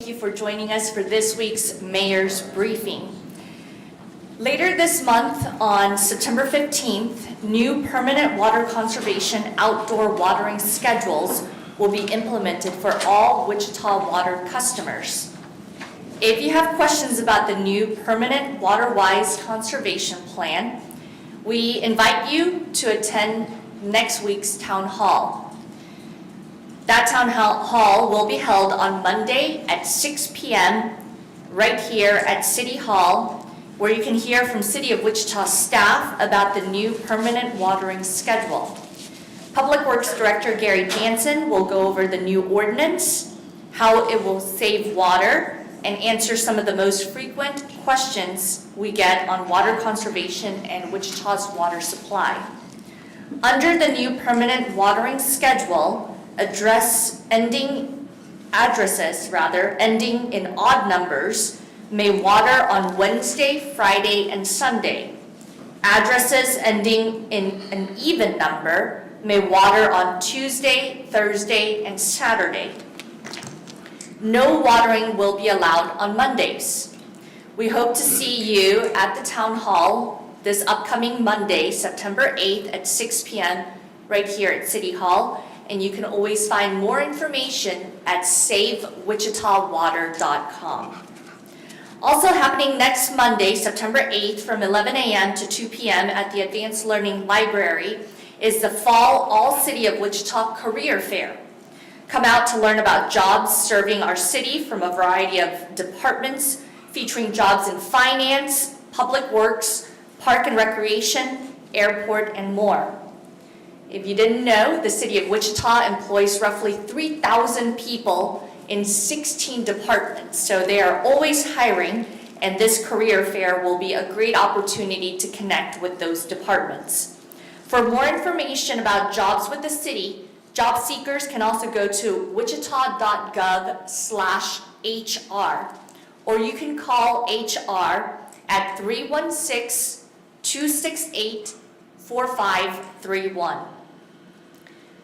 you for joining us for this week's Mayor's Briefing. Later this month, on September 15th, new permanent water conservation outdoor watering schedules will be implemented for all Wichita Water customers. If you have questions about the new permanent water-wise conservation plan, we invite you to attend next week's town hall. That town hall will be held on Monday at 6 p.m. right here at City Hall, where you can hear from City of Wichita staff about the new permanent watering schedule. Public Works Director Gary Jansen will go over the new ordinance, how it will save water, and answer some of the most frequent questions we get on water conservation and Wichita's water supply. Under the new permanent watering schedule, addresses ending in odd numbers may water on Wednesday, Friday, and Sunday. Addresses ending in an even number may water on Tuesday, Thursday, and Saturday. No watering will be allowed on Mondays. We hope to see you at the town hall this upcoming Monday, September 8th at 6 p.m. right here at City Hall. And you can always find more information at savewichitawater.com. Also happening next Monday, September 8th from 11 a.m. to 2 p.m. at the Advanced Learning Library is the Fall All City of Wichita Career Fair. Come out to learn about jobs serving our city from a variety of departments, featuring jobs in finance, public works, park and recreation, airport, and more. If you didn't know, the City of Wichita employs roughly 3,000 people in 16 departments, so they are always hiring, and this career fair will be a great opportunity to connect with those departments. For more information about jobs with the city, job seekers can also go to wichita.gov/HR, or you can call HR at 316-268-4531.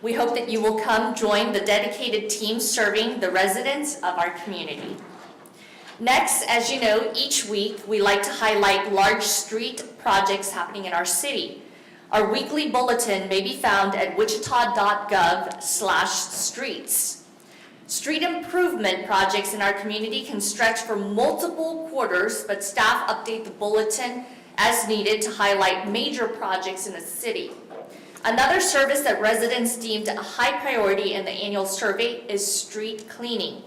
We hope that you will come join the dedicated team serving the residents of our community. Next, as you know, each week we like to highlight large street projects happening in our city. Our weekly bulletin may be found at wichita.gov/streets. Street improvement projects in our community can stretch for multiple quarters, but staff update the bulletin as needed to highlight major projects in the city. Another service that residents deemed a high priority in the annual survey is street cleaning.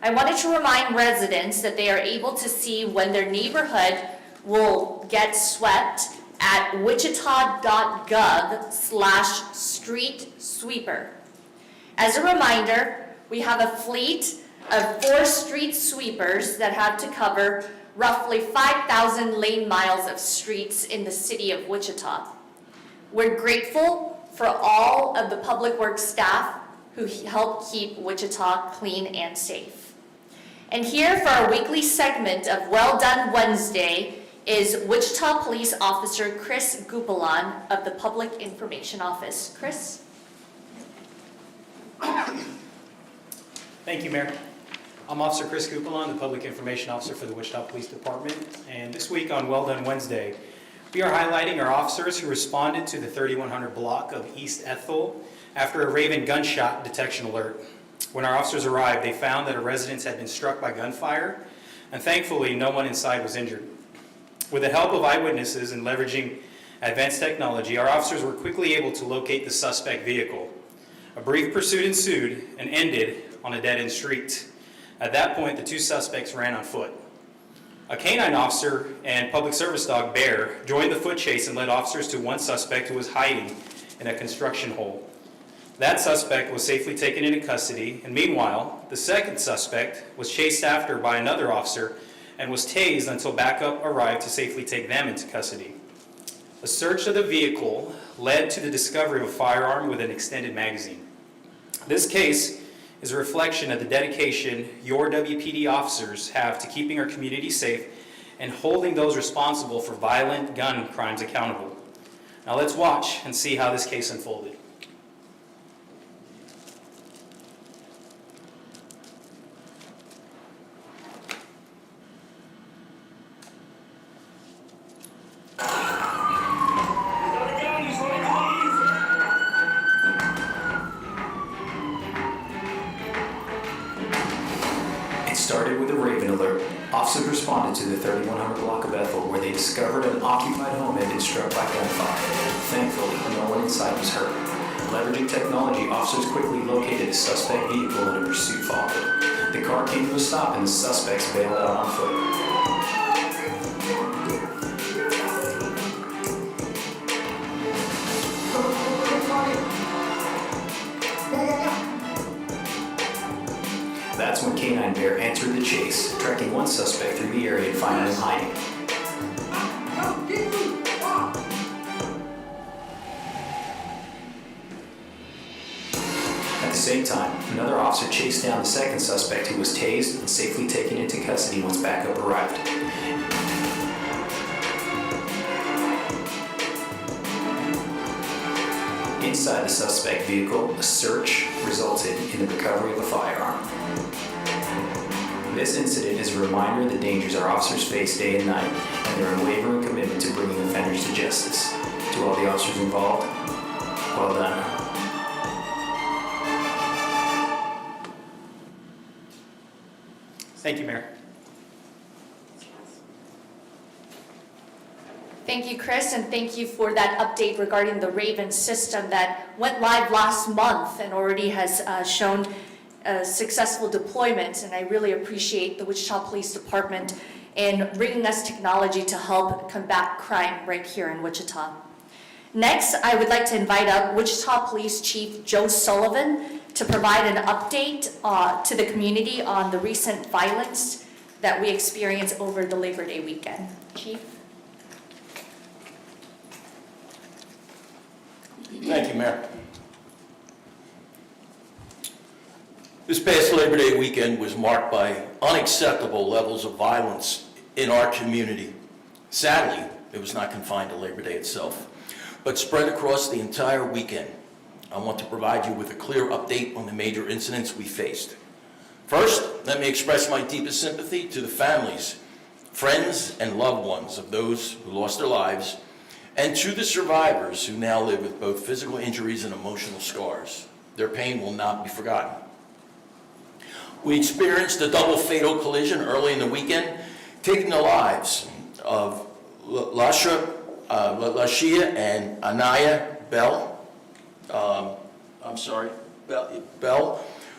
I wanted to remind residents that they are able to see when their neighborhood will get swept at wichita.gov/street sweeper. As a reminder, we have a fleet of 4 street sweepers that have to cover roughly 5,000 lane miles of streets in the city of Wichita. We're grateful for all of the public works staff who help keep Wichita clean and safe. And here for our weekly segment of Well Done Wednesday is Wichita Police Officer Chris Gupalan of the Public Information Office. Chris? Thank you, Mayor. I'm Officer Chris Gupalan, the Public Information Officer for the Wichita Police Department. And this week on Well Done Wednesday, we are highlighting our officers who responded to the 3100 block of East Ethel after a Raven gunshot detection alert. When our officers arrived, they found that a residence had been struck by gunfire, and thankfully no one inside was injured. With the help of eyewitnesses and leveraging advanced technology, our officers were quickly able to locate the suspect vehicle. A brief pursuit ensued and ended on a dead-end street. At that point, the 2 suspects ran on foot. A canine officer and public service dog, Bear, joined the foot chase and led officers to one suspect who was hiding in a construction hole. That suspect was safely taken into custody, and meanwhile, the second suspect was chased after by another officer and was tased until backup arrived to safely take them into custody. A search of the vehicle led to the discovery of a firearm with an extended magazine. This case is a reflection of the dedication your WPD officers have to keeping our community safe and holding those responsible for violent gun crimes accountable. Now let's watch and see how this case unfolded. started with a Raven alert. Officers responded to the 3100 block of Ethel, where they discovered an occupied home had been struck by gunfire. Thankfully, no one inside was hurt. Leveraging technology, officers quickly located a suspect vehicle and a pursuit followed. The car came to a stop and the suspects bailed out on foot. That's when K-9 Bear entered the chase, tracking one suspect through the area and finding him hiding. At the same time, another officer chased down the second suspect, who was tased and safely taken into custody once backup arrived. Inside the suspect vehicle, a search resulted in the recovery of a firearm. This incident is a reminder of the dangers our officers face day and night, and their unwavering commitment to bringing offenders to justice. To all the officers involved, well done. Thank you, Mayor. Thank you, Chris, and thank you for that update regarding the Raven system that went live last month and already has shown a successful deployment. And I really appreciate the Wichita Police Department in bringing us technology to help combat crime right here in Wichita. Next, I would like to invite up Wichita Police Chief Joe Sullivan to provide an update to the community on the recent violence that we experienced over the Labor Day weekend. Chief? Thank you, Mayor. This past Labor Day weekend was marked by unacceptable levels of violence in our community. Sadly, it was not confined to Labor Day itself, but spread across the entire weekend. I want to provide you with a clear update on the major incidents we faced. First, let me express my deepest sympathy to the families, friends, and loved ones of those who lost their lives, and to the survivors who now live with both physical injuries and emotional scars. Their pain will not be forgotten. We experienced a double fatal collision early in the weekend, taking the lives of Lashia and Anaya Bell,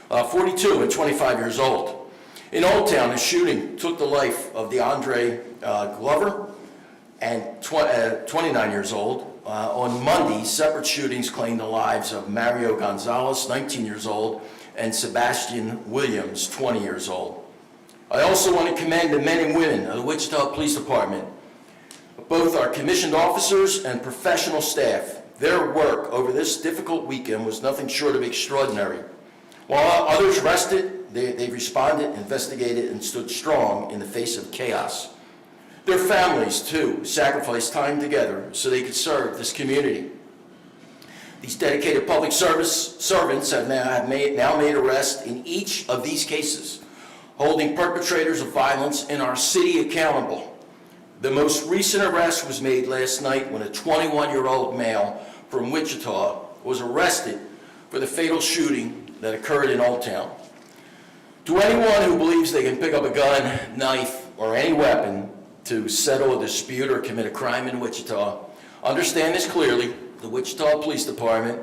42 and 25 years old. In Old Town, a shooting took the life of DeAndre Glover, and 29 years old. On Monday, separate shootings claimed the lives of Mario Gonzalez, 19 years old, and Sebastian Williams, 20 years old. I also want to commend the men and women of the Wichita Police Department, both our commissioned officers and professional staff. Their work over this difficult weekend was nothing short of extraordinary. While others rested, they responded, investigated, and stood strong in the face of chaos. Their families, too, sacrificed time together so they could serve this community. These dedicated public service servants have now made arrests in each of these cases, holding perpetrators of violence in our city accountable. The most recent arrest was made last night when a 21-year-old male from Wichita was arrested for the fatal shooting that occurred in Old Town. To anyone who believes they can pick up a gun, knife, or any weapon to settle a dispute or commit a crime in Wichita, understand this clearly: the Wichita Police Department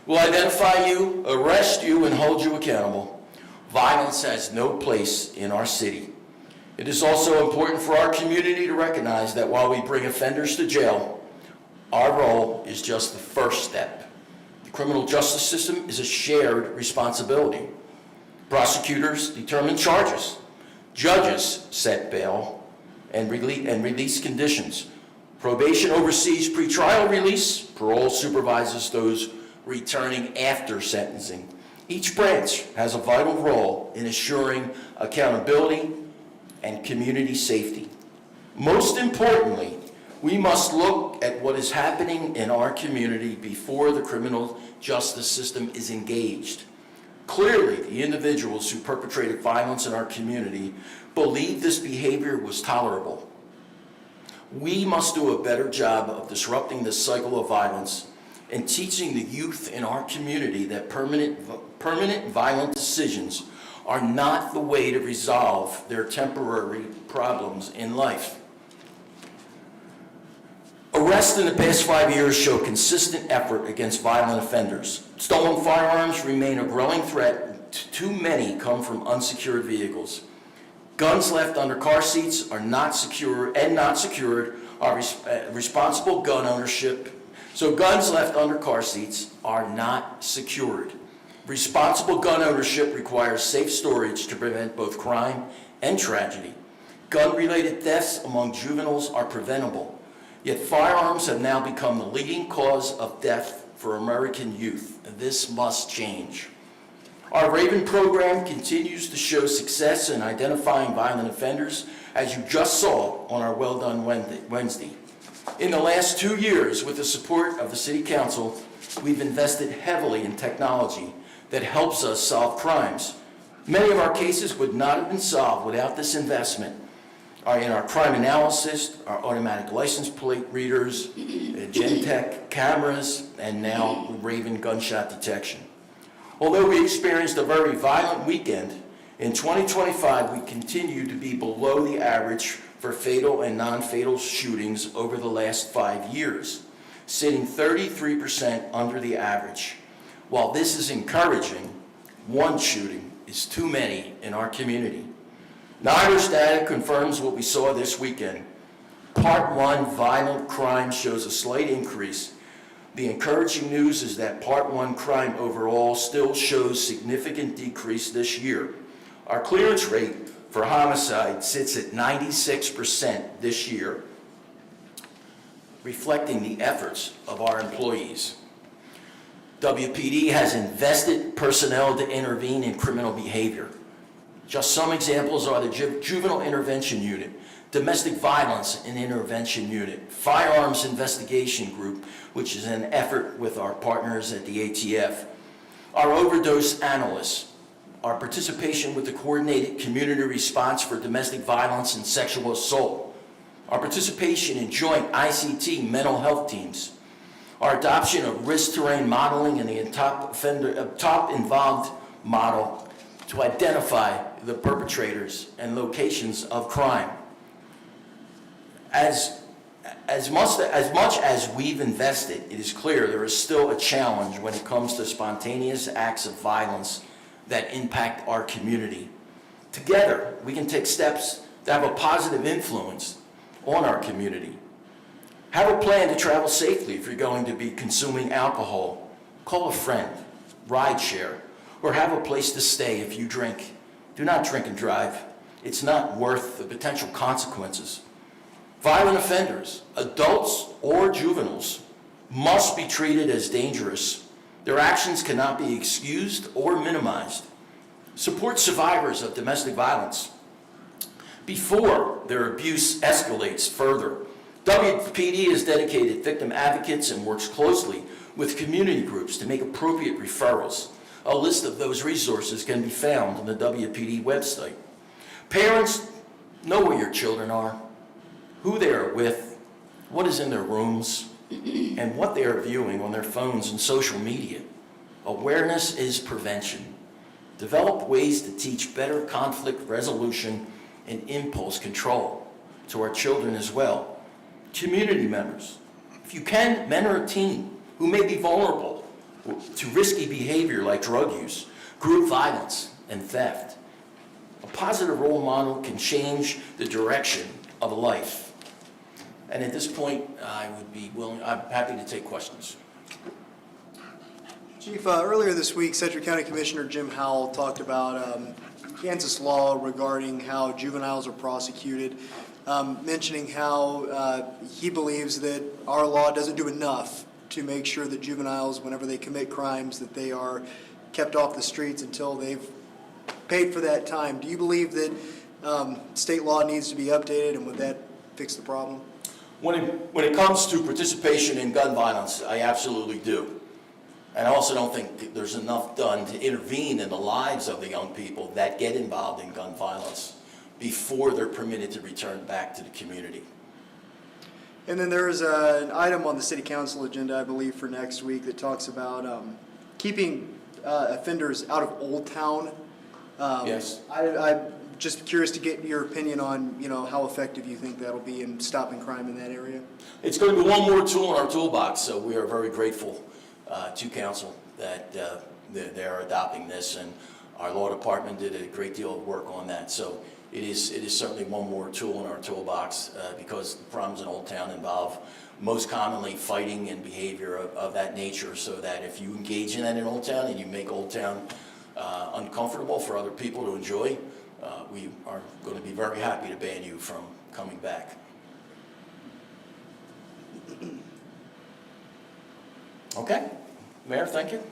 will identify you, arrest you, and hold you accountable. Violence has no place in our city. It is also important for our community to recognize that while we bring offenders to jail, our role is just the first step. The criminal justice system is a shared responsibility. Prosecutors determine charges. Judges set bail and release conditions. Probation oversees pretrial release. Parole supervises those returning after sentencing. Each branch has a vital role in assuring accountability and community safety. Most importantly, we must look at what is happening in our community before the criminal justice system is engaged. Clearly, the individuals who perpetrated violence in our community believed this behavior was tolerable. We must do a better job of disrupting this cycle of violence and teaching the youth in our community that permanent violent decisions are not the way to resolve their temporary problems in life. Arrests in the past 5 years show consistent effort against violent offenders. Stolen firearms remain a growing threat. Too many come from unsecured vehicles. Guns left under car seats are not secure and not secured are responsible gun ownership. So guns left under car seats are not secured. Responsible gun ownership requires safe storage to prevent both crime and tragedy. Gun-related deaths among juveniles are preventable. Yet firearms have now become the leading cause of death for American youth. This must change. Our Raven program continues to show success in identifying violent offenders, as you just saw on our Well Done Wednesday. In the last 2 years, with the support of the City Council, we've invested heavily in technology that helps us solve crimes. Many of our cases would not have been solved without this investment. In our crime analysis, our automatic license plate readers, Gen-Tech cameras, and now Raven gunshot detection. Although we experienced a very violent weekend, in 2025 we continue to be below the average for fatal and non-fatal shootings over the last 5 years, sitting 33% under the average. While this is encouraging, one shooting is too many in our community. NIDER's data confirms what we saw this weekend. Part 1 violent crime shows a slight increase. The encouraging news is that Part 1 crime overall still shows significant decrease this year. Our clearance rate for homicide sits at 96% this year, reflecting the efforts of our employees. WPD has invested personnel to intervene in criminal behavior. Just some examples are the Juvenile Intervention Unit, Domestic Violence and Intervention Unit, Firearms Investigation Group, which is an effort with our partners at the ATF, our overdose analysts, our participation with the Coordinated Community Response for Domestic Violence and Sexual Assault, our participation in joint ICT mental health teams, our adoption of risk terrain modeling and the top involved model to identify the perpetrators and locations of crime. As much as we've invested, it is clear there is still a challenge when it comes to spontaneous acts of violence that impact our community. Together, we can take steps to have a positive influence on our community. Have a plan to travel safely if you're going to be consuming alcohol. Call a friend, ride share, or have a place to stay if you drink. Do not drink and drive. It's not worth the potential consequences. Violent offenders, adults or juveniles, must be treated as dangerous. Their actions cannot be excused or minimized. Support survivors of domestic violence before their abuse escalates further. WPD is dedicated victim advocates and works closely with community groups to make appropriate referrals. A list of those resources can be found on the WPD website. Parents, know where your children are, who they are with, what is in their rooms, and what they are viewing on their phones and social media. Awareness is prevention. Develop ways to teach better conflict resolution and impulse control to our children as well. Community members, if you can, mentor a teen who may be vulnerable to risky behavior like drug use, group violence, and theft. A positive role model can change the direction of a life. And at this point, I'm happy to take questions. Chief, earlier this week, Sedgwick County Commissioner Jim Howell talked about Kansas law regarding how juveniles are prosecuted, mentioning how he believes that our law doesn't do enough to make sure that juveniles, whenever they commit crimes, that they are kept off the streets until they've paid for that time. Do you believe that state law needs to be updated, and would that fix the problem? When it comes to participation in gun violence, I absolutely do. And I also don't think there's enough done to intervene in the lives of the young people that get involved in gun violence before they're permitted to return back to the community. And then there is an item on the City Council agenda, I believe, for next week that talks about keeping offenders out of Old Town. Yes. I'm just curious to get your opinion on, how effective you think that'll be in stopping crime in that area. It's going to be one more tool in our toolbox, so we are very grateful to council that they're adopting this, and our law department did a great deal of work on that. So it is certainly one more tool in our toolbox because the problems in Old Town involve most commonly fighting and behavior of that nature, so that if you engage in that in Old Town and you make Old Town uncomfortable for other people to enjoy, we are going to be very happy to ban you from coming back. Okay, Mayor, thank you.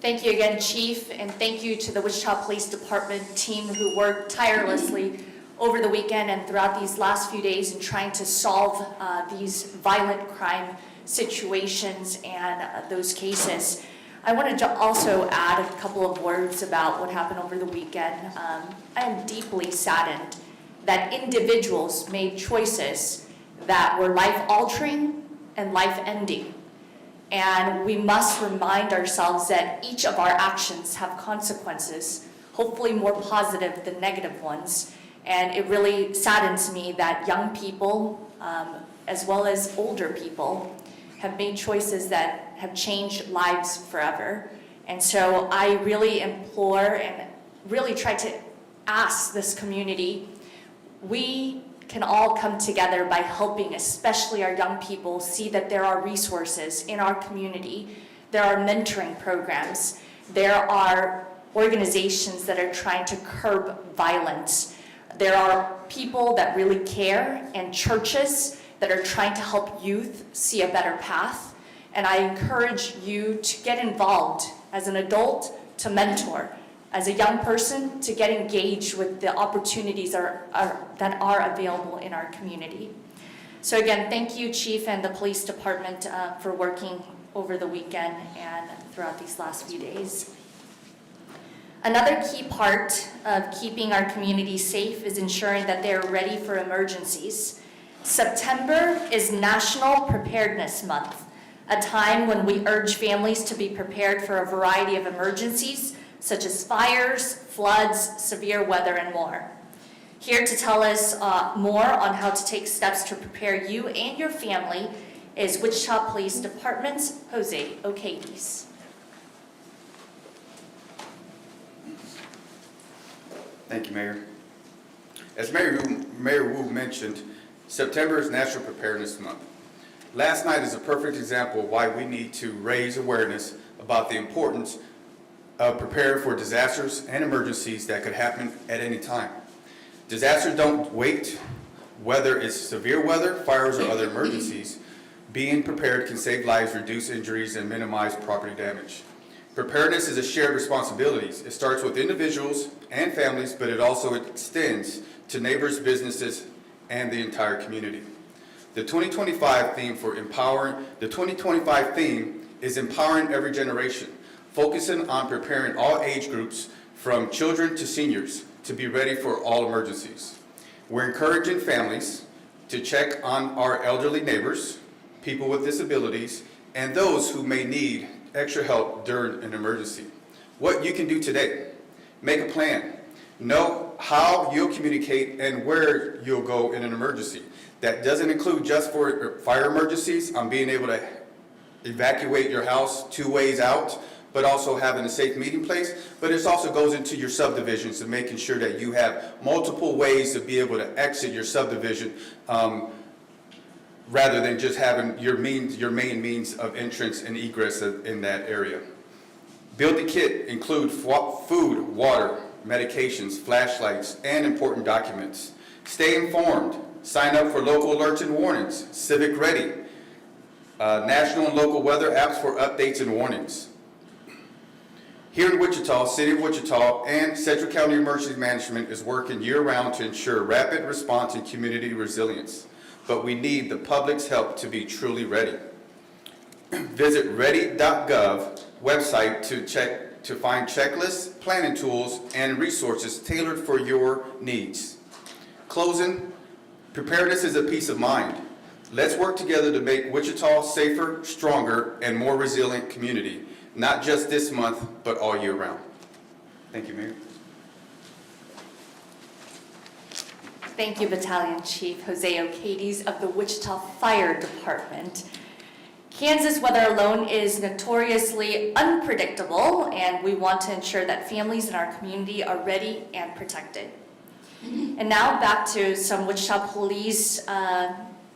Thank you again, Chief, and thank you to the Wichita Police Department team who worked tirelessly over the weekend and throughout these last few days in trying to solve these violent crime situations and those cases. I wanted to also add a couple of words about what happened over the weekend. I am deeply saddened that individuals made choices that were life-altering and life-ending. And we must remind ourselves that each of our actions have consequences, hopefully more positive than negative ones. And it really saddens me that young people, as well as older people, have made choices that have changed lives forever. And so I really implore and really try to ask this community, we can all come together by helping, especially our young people, see that there are resources in our community. There are mentoring programs. There are organizations that are trying to curb violence. There are people that really care and churches that are trying to help youth see a better path. And I encourage you to get involved as an adult, to mentor, as a young person, to get engaged with the opportunities that are available in our community. So again, thank you, Chief, and the police department for working over the weekend and throughout these last few days. Another key part of keeping our community safe is ensuring that they are ready for emergencies. September is National Preparedness Month, a time when we urge families to be prepared for a variety of emergencies, such as fires, floods, severe weather, and more. Here to tell us more on how to take steps to prepare you and your family is Wichita Police Department's Jose Ocades. Thank you, Mayor. As Mayor Wu mentioned, September is National Preparedness Month. Last night is a perfect example of why we need to raise awareness about the importance of preparing for disasters and emergencies that could happen at any time. Disasters don't wait, whether it's severe weather, fires, or other emergencies. Being prepared can save lives, reduce injuries, and minimize property damage. Preparedness is a shared responsibility. It starts with individuals and families, but it also extends to neighbors, businesses, and the entire community. The 2025 theme is empowering every generation, focusing on preparing all age groups from children to seniors to be ready for all emergencies. We're encouraging families to check on our elderly neighbors, people with disabilities, and those who may need extra help during an emergency. What you can do today: make a plan. Know how you'll communicate and where you'll go in an emergency. That doesn't include just for fire emergencies, on being able to evacuate your house 2 ways out, but also having a safe meeting place. But it also goes into your subdivisions and making sure that you have multiple ways to be able to exit your subdivision, rather than just having your main means of entrance and egress in that area. Build the kit include food, water, medications, flashlights, and important documents. Stay informed. Sign up for local alerts and warnings. Civic Ready. National and local weather apps for updates and warnings. Here in Wichita, City of Wichita, and Central County Emergency Management is working year-round to ensure rapid response and community resilience. But we need the public's help to be truly ready. Visit ready.gov website to find checklists, planning tools, and resources tailored for your needs. Closing, preparedness is a peace of mind. Let's work together to make Wichita safer, stronger, and more resilient community, not just this month, but all year round. Thank you, Mayor. Thank you, Battalion Chief Jose O'Cades of the Wichita Fire Department. Kansas weather alone is notoriously unpredictable, and we want to ensure that families in our community are ready and protected. And now back to some Wichita Police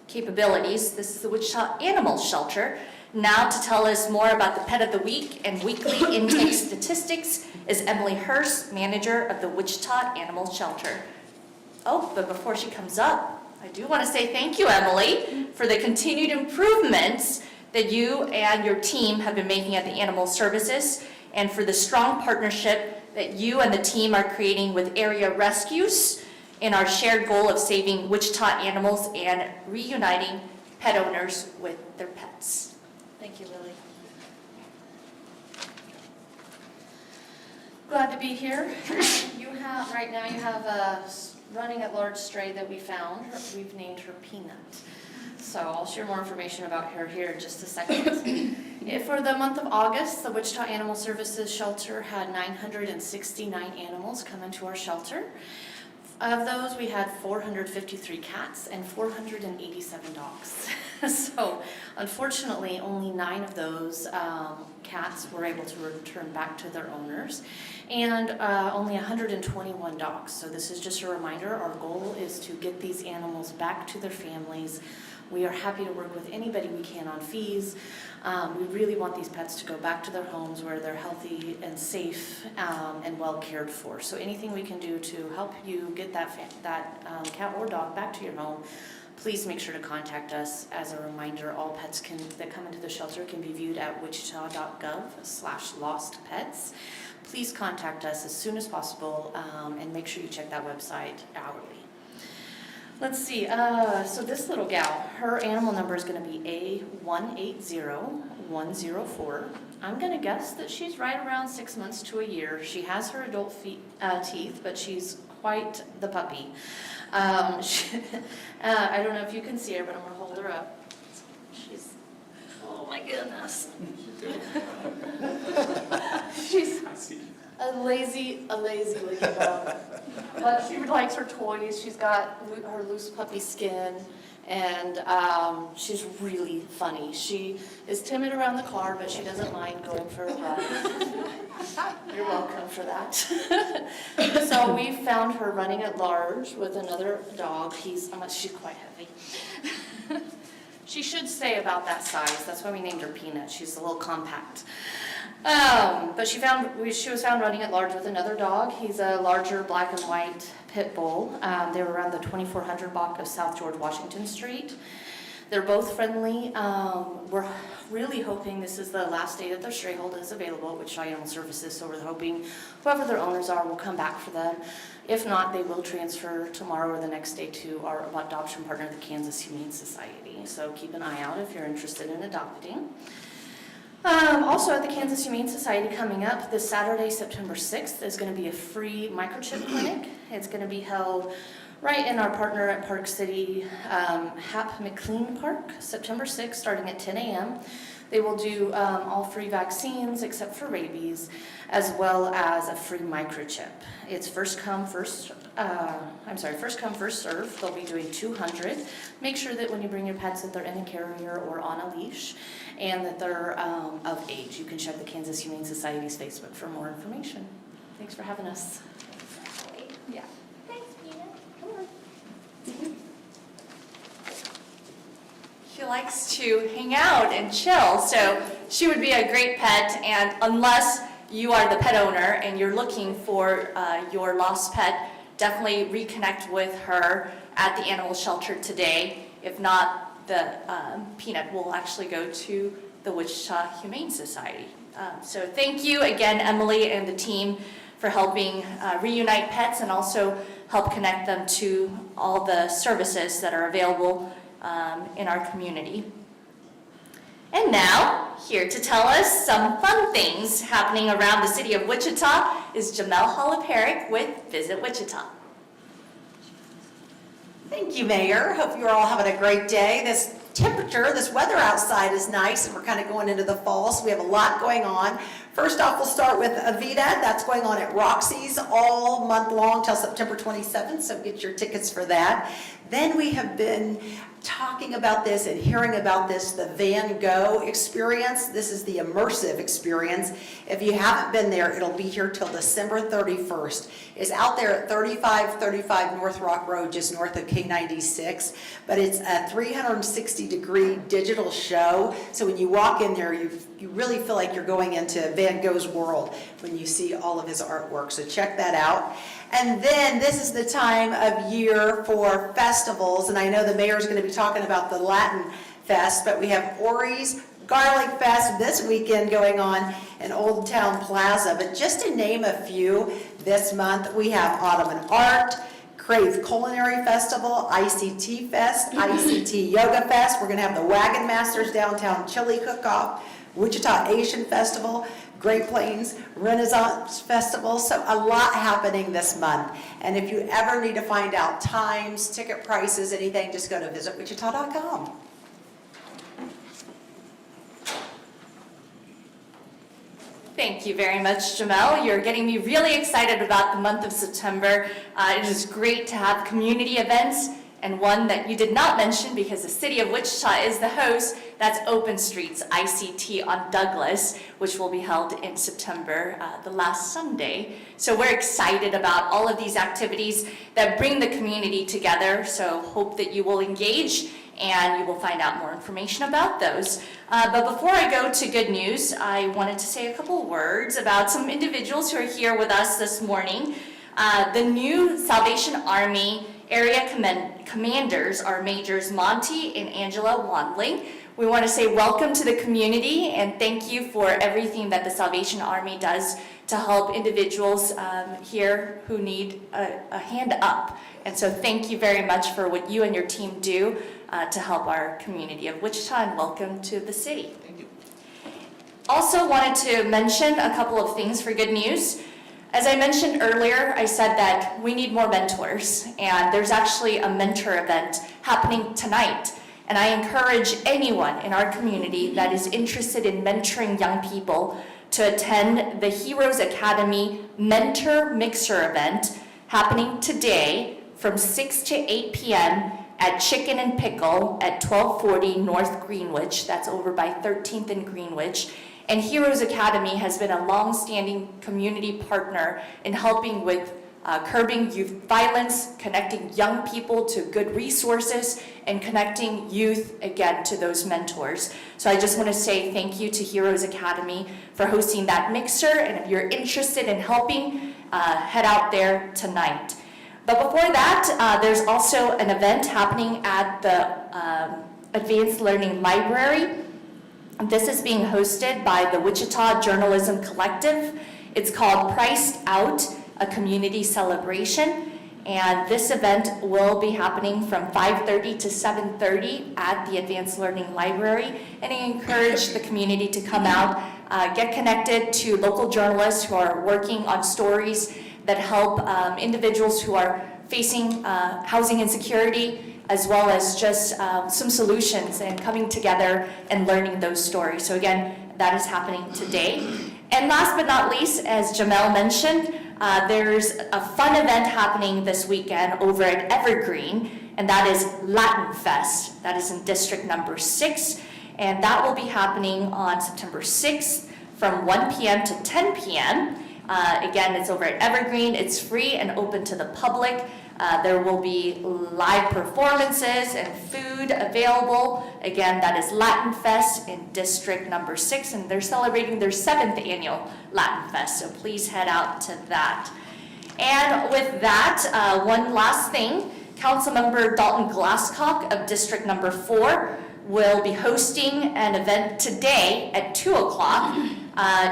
capabilities. This is the Wichita Animal Shelter. Now to tell us more about the Pet of the Week and weekly intake statistics is Emily Hurst, manager of the Wichita Animal Shelter. Oh, but before she comes up, I do want to say thank you, Emily, for the continued improvements that you and your team have been making at the Animal Services, and for the strong partnership that you and the team are creating with area rescues in our shared goal of saving Wichita animals and reuniting pet owners with their pets. Thank you, Lily. Glad to be here. Right now you have a running at large stray that we found. We've named her Peanut. So I'll share more information about her here in just a second. For the month of August, the Wichita Animal Services Shelter had 969 animals come into our shelter. Of those, we had 453 cats and 487 dogs. So unfortunately, only 9 of those cats were able to return back to their owners, and only 121 dogs. So this is just a reminder, our goal is to get these animals back to their families. We are happy to work with anybody we can on fees. We really want these pets to go back to their homes where they're healthy and safe and well cared for. So anything we can do to help you get that cat or dog back to your home, please make sure to contact us. As a reminder, all pets that come into the shelter can be viewed at wichita.gov/lostpets. Please contact us as soon as possible and make sure you check that website hourly. Let's see, so this little gal, her animal number is going to be A180104. I'm going to guess that she's right around 6 months to a year. She has her adult teeth, but she's quite the puppy. I don't know if you can see her, but I'm going to hold her up. She's, oh my goodness. She's a lazy looking dog. But she likes her toys. She's got her loose puppy skin, and she's really funny. She is timid around the car, but she doesn't mind going for a run. You're welcome for that. So we found her running at large with another dog. She's quite heavy. She should stay about that size. That's why we named her Peanut. She's a little compact. But she was found running at large with another dog. He's a larger black and white pit bull. They were around the 2400 block of South George Washington Street. They're both friendly. We're really hoping this is the last day that their stray hold is available at Wichita Animal Services, so we're hoping whoever their owners are will come back for them. If not, they will transfer tomorrow or the next day to our adoption partner, the Kansas Humane Society. So keep an eye out if you're interested in adopting. Also at the Kansas Humane Society coming up this Saturday, September 6th, is going to be a free microchip clinic. It's going to be held right in our partner at Park City, Hap McLean Park, September 6th, starting at 10 a.m. They will do all free vaccines except for rabies, as well as a free microchip. It's first come, first serve. They'll be doing 200. Make sure that when you bring your pets that they're in a carrier or on a leash, and that they're of age. You can check the Kansas Humane Society's Facebook for more information. Thanks for having us. Yeah. Thanks, Peanut. Come on. She likes to hang out and chill, so she would be a great pet, and unless you are the pet owner and you're looking for your lost pet, definitely reconnect with her at the animal shelter today. If not, the Peanut will actually go to the Wichita Humane Society. So thank you again, Emily and the team, for helping reunite pets and also help connect them to all the services that are available in our community. And now, here to tell us some fun things happening around the city of Wichita is Jamel Holoparik with Visit Wichita. Thank you, Mayor. Hope you're all having a great day. This temperature, this weather outside is nice, and we're kind of going into the fall, so we have a lot going on. First off, we'll start with Avita. That's going on at Roxy's all month long till September 27th, so get your tickets for that. Then we have been talking about this and hearing about this, the Van Gogh experience. This is the immersive experience. If you haven't been there, it'll be here till December 31st. It's out there at 3535 North Rock Road, just north of K96, but it's a 360-degree digital show. So when you walk in there, you really feel like you're going into Van Gogh's world when you see all of his artwork. So check that out. And then this is the time of year for festivals, and I know the mayor's going to be talking about the Latin Fest, but we have Ori's Garlic Fest this weekend going on in Old Town Plaza. But just to name a few, this month we have Ottoman Art, Crave Culinary Festival, ICT Fest, ICT Yoga Fest. We're going to have the Wagon Masters Downtown Chili Cook-Off, Wichita Asian Festival, Great Plains Renaissance Festival. So a lot happening this month. And if you ever need to find out times, ticket prices, anything, just go to visitwichita.com. Thank you very much, Jamel. You're getting me really excited about the month of September. It is great to have community events, and one that you did not mention because the city of Wichita is the host, that's Open Streets ICT on Douglas, which will be held in September, the last Sunday. So we're excited about all of these activities that bring the community together, so hope that you will engage and you will find out more information about those. But before I go to good news, I wanted to say a couple words about some individuals who are here with us this morning. The new Salvation Army area commanders are Majors Monty and Angela Wandling. We want to say welcome to the community and thank you for everything that the Salvation Army does to help individuals here who need a hand up. And so thank you very much for what you and your team do to help our community of Wichita, and welcome to the city. Thank you. Also wanted to mention a couple of things for good news. As I mentioned earlier, I said that we need more mentors, and there's actually a mentor event happening tonight. And I encourage anyone in our community that is interested in mentoring young people to attend the Heroes Academy Mentor Mixer event happening today from 6 to 8 p.m. at Chicken and Pickle at 1240 North Greenwich. That's over by 13th and Greenwich. And Heroes Academy has been a long-standing community partner in helping with curbing youth violence, connecting young people to good resources, and connecting youth, again, to those mentors. So I just want to say thank you to Heroes Academy for hosting that mixer, and if you're interested in helping, head out there tonight. But before that, there's also an event happening at the Advanced Learning Library. This is being hosted by the Wichita Journalism Collective. It's called Priced Out, a Community Celebration. And this event will be happening from 5:30 to 7:30 at the Advanced Learning Library. And I encourage the community to come out, get connected to local journalists who are working on stories that help individuals who are facing housing insecurity, as well as just some solutions and coming together and learning those stories. So again, that is happening today. And last but not least, as Jamel mentioned, there's a fun event happening this weekend over at Evergreen, and that is Latin Fest. That is in District Number 6, and that will be happening on September 6th from 1 p.m. to 10 p.m. Again, it's over at Evergreen. It's free and open to the public. There will be live performances and food available. Again, that is Latin Fest in District Number 6, and they're celebrating their 7th annual Latin Fest, so please head out to that. And with that, one last thing, Councilmember Dalton Glasscock of District Number 4 will be hosting an event today at 2 o'clock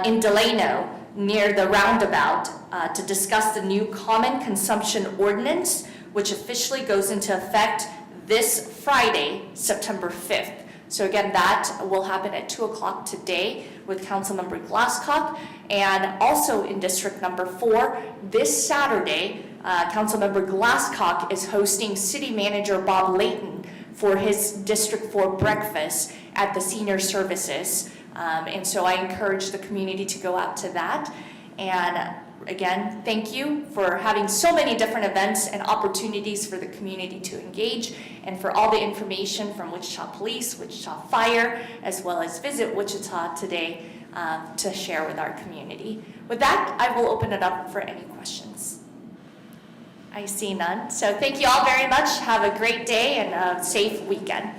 in Delano, near the roundabout, to discuss the new Common Consumption Ordinance, which officially goes into effect this Friday, September 5th. So again, that will happen at 2 o'clock today with Councilmember Glasscock. And also in District Number 4, this Saturday, Councilmember Glasscock is hosting City Manager Bob Layton for his District 4 breakfast at the Senior Services. And so I encourage the community to go out to that. And again, thank you for having so many different events and opportunities for the community to engage, and for all the information from Wichita Police, Wichita Fire, as well as Visit Wichita today to share with our community. With that, I will open it up for any questions. I see none. So thank you all very much. Have a great day and a safe weekend.